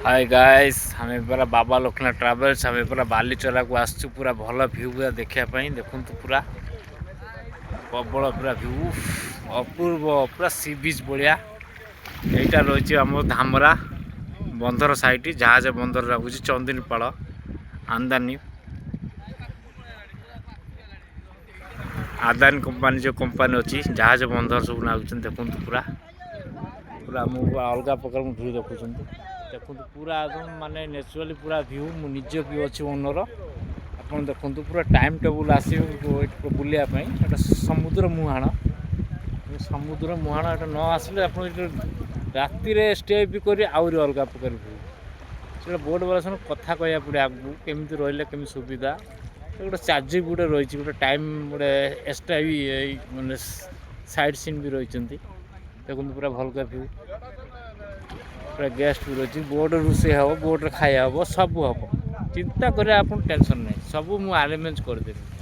Hi guys हमें पूरा बाबा Loknath travels हमें पूरा बालीचरा को आसचु पूरा भल व्यू पूरा देखा देखु पूरा प्रबल पूरा व्यू अपूर्व पूरा सी बीच भाया यहाँ रही आम धामरा बंदर साइट जहाज बंदर लगुच चंदनीपाड़ आंदानी आदानी कंपानी जो कंपानी अच्छी जहाज बंदर सब नागुन देखु पूरा पूरा मुझे अलग प्रकार व्यू देखुं देखो पूरा एकदम माने नेचुराली पूरा व्यू मु निजे भी अच्छी ओनर आप देखो पूरा टाइम टेबुल आस बुलायापी समुद्र मुहाण ये न आसिले आप राति स्टे भी कर अलग प्रकार व्यू से बोर्ड वाला कथा कह पड़े आगू केमी रही केमी सुविधा गोटे चार्जिंग गोटे रही गोटे टाइम गोटे एक्सट्रा भी मैंने साइड सीन भी रही देखो पूरा भल का व्यू पूरा गेस्ट भी रही बोर्ड रोषे हम बोर्ड खाया हम सब हम चिंता करें आप टेंशन नहीं सब मुझे आरेंज करदेवी।